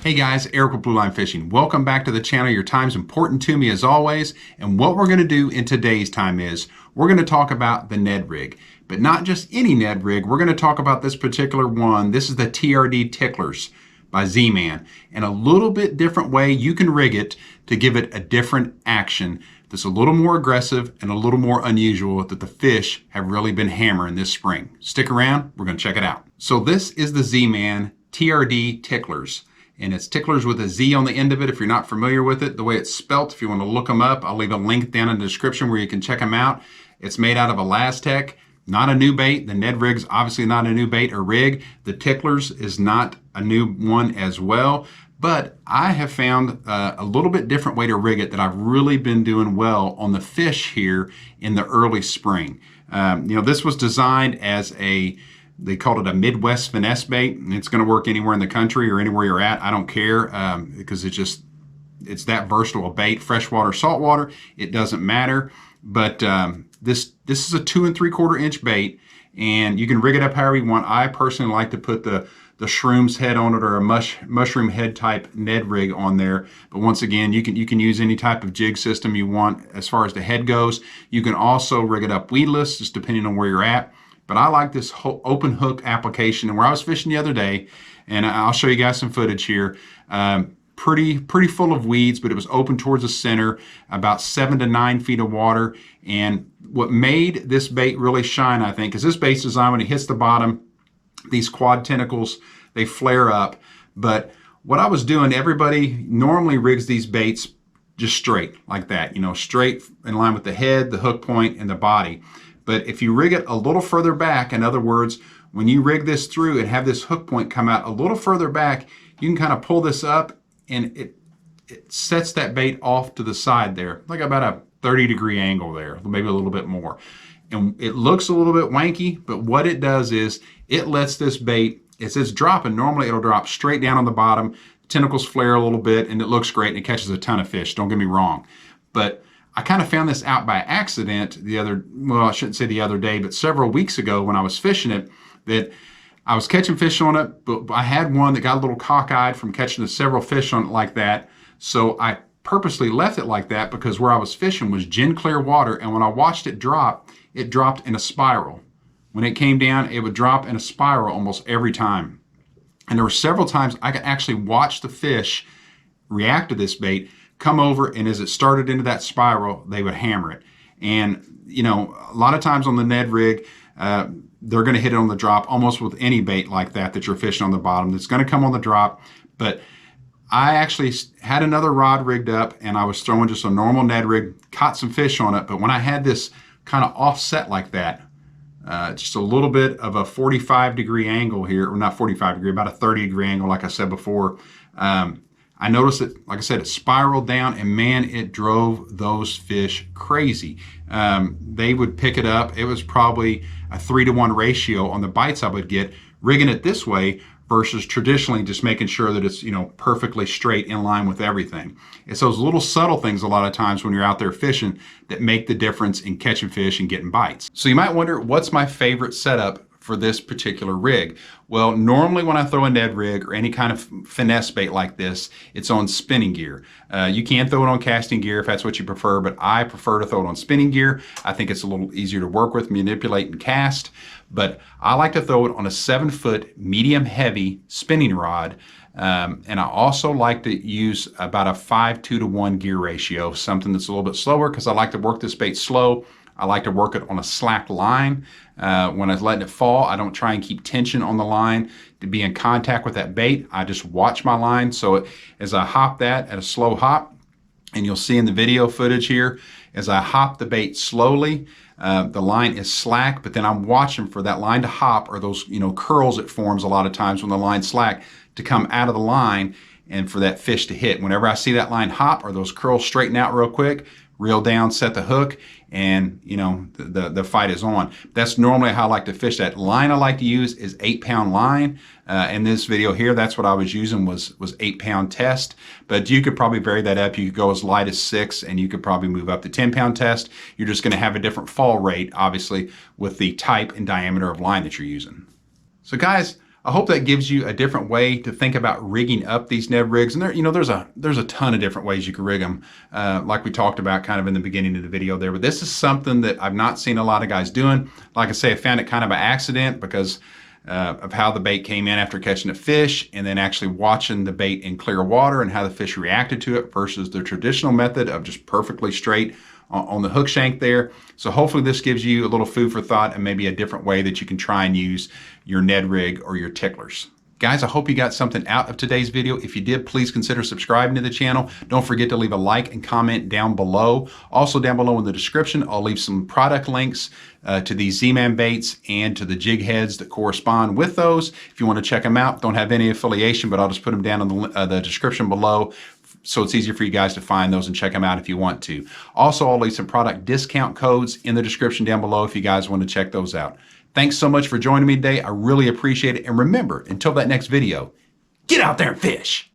Hey guys, Eric with Blue Line Fishing. Welcome back to the channel. Your time's important to me as always. And what we're going to do in today's time is we're going to talk about the Ned rig, but not just any Ned rig. We're going to talk about this particular one. This is the TRD Ticklers by Z-Man, and a little bit different way you can rig it to give it a different action that's a little more aggressive and a little more unusual that the fish have really been hammering this spring. Stick around, we're going to check it out. So this is the Z-Man TRD Ticklers, and it's Ticklers with a Z on the end of it. If you're not familiar with it, the way it's spelt, if you want to look them up, I'll leave a link down in the description where you can check them out. It's made out of Elastec. Not a new bait. The Ned rig's obviously not a new bait or rig. The Ticklers is not a new one as well. But I have found a little bit different way to rig it that I've really been doing well on the fish here in the early spring. This was designed as they called it a Midwest finesse bait, and it's going to work anywhere in the country or anywhere you're at. I don't care because it's that versatile a bait, freshwater, saltwater, it doesn't matter. But this is a 2 3/4 inch bait, and you can rig it up however you want. I personally like to put the shroom's head on it or a mushroom head type Ned rig on there. But once again, you can use any type of jig system you want as far as the head goes. You can also rig it up weedless, just depending on where you're at. But I like this whole open hook application. And where I was fishing the other day, and I'll show you guys some footage here, pretty full of weeds, but it was open towards the center, about 7 to 9 feet of water. And what made this bait really shine, I think, is this bait's designed when it hits the bottom, these quad tentacles, they flare up. But what I was doing, everybody normally rigs these baits just straight like that, straight in line with the head, the hook point, and the body. But if you rig it a little further back, in other words, when you rig this through and have this hook point come out a little further back, you can kind of pull this up and it sets that bait off to the side there, like about a 30-degree angle there, maybe a little bit more. And it looks a little bit wanky, but what it does is it lets this bait, as it's dropping, normally it'll drop straight down on the bottom, tentacles flare a little bit, and it looks great, and it catches a ton of fish, don't get me wrong. But I kind of found this out by accident I shouldn't say the other day, but several weeks ago when I was fishing it, that I was catching fish on it, but I had one that got a little cockeyed from catching several fish on it like that. So I purposely left it like that because where I was fishing was gin clear water, and when I watched it dropped in a spiral. When it came down, it would drop in a spiral almost every time. And there were several times I could actually watch the fish react to this bait, come over, and as it started into that spiral, they would hammer it. And, a lot of times on the Ned rig, they're going to hit it on the drop almost with any bait like that you're fishing on the bottom. It's going to come on the drop. But I actually had another rod rigged up, and I was throwing just a normal Ned rig, caught some fish on it. But when I had this kind of offset like that, just a little bit of a 45-degree angle here, or not 45-degree, about a 30-degree angle, like I said before, I noticed that, like I said, it spiraled down, and man, it drove those fish crazy. They would pick it up. It was probably a 3-to-1 ratio on the bites I would get, rigging it this way versus traditionally just making sure that it's, perfectly straight in line with everything. It's those little subtle things a lot of times when you're out there fishing that make the difference in catching fish and getting bites. So you might wonder, what's my favorite setup for this particular rig? Well, normally when I throw a Ned rig or any kind of finesse bait like this, it's on spinning gear. You can throw it on casting gear if that's what you prefer, but I prefer to throw it on spinning gear. I think it's a little easier to work with, manipulate, and cast. But I like to throw it on a 7-foot medium heavy spinning rod. And I also like to use about a 5:2-to-1 gear ratio, something that's a little bit slower because I like to work this bait slow. I like to work it on a slack line. When I'm letting it fall, I don't try and keep tension on the line to be in contact with that bait. I just watch my line. So as I hop that at a slow hop, and you'll see in the video footage here, as I hop the bait slowly, the line is slack, but then I'm watching for that line to hop, or those curls it forms a lot of times when the line's slack, to come out of the line and for that fish to hit. Whenever I see that line hop or those curls straighten out real quick, reel down, set the hook, and the fight is on. That's normally how I like to fish. That line I like to use is 8-pound line. In this video here, that's what I was using, was 8-pound test. But you could probably vary that up. You could go as light as 6, and you could probably move up to 10-pound test. You're just going to have a different fall rate, obviously, with the type and diameter of line that you're using. So guys, I hope that gives you a different way to think about rigging up these Ned rigs. And there's a ton of different ways you can rig them, like we talked about kind of in the beginning of the video there. But this is something that I've not seen a lot of guys doing. Like I say, I found it kind of by accident because of how the bait came in after catching a fish, and then actually watching the bait in clear water and how the fish reacted to it versus the traditional method of just perfectly straight on the hook shank there. So hopefully this gives you a little food for thought and maybe a different way that you can try and use your Ned rig or your ticklers. Guys, I hope you got something out of today's video. If you did, please consider subscribing to the channel. Don't forget to leave a like and comment down below. Also down below in the description, I'll leave some product links to these Z-Man baits and to the jig heads that correspond with those. If you want to check them out, don't have any affiliation, but I'll just put them down in the description below, so it's easier for you guys to find those and check them out if you want to. Also, I'll leave some product discount codes in the description down below if you guys want to check those out. Thanks so much for joining me today. I really appreciate it. And remember, until that next video, get out there and fish.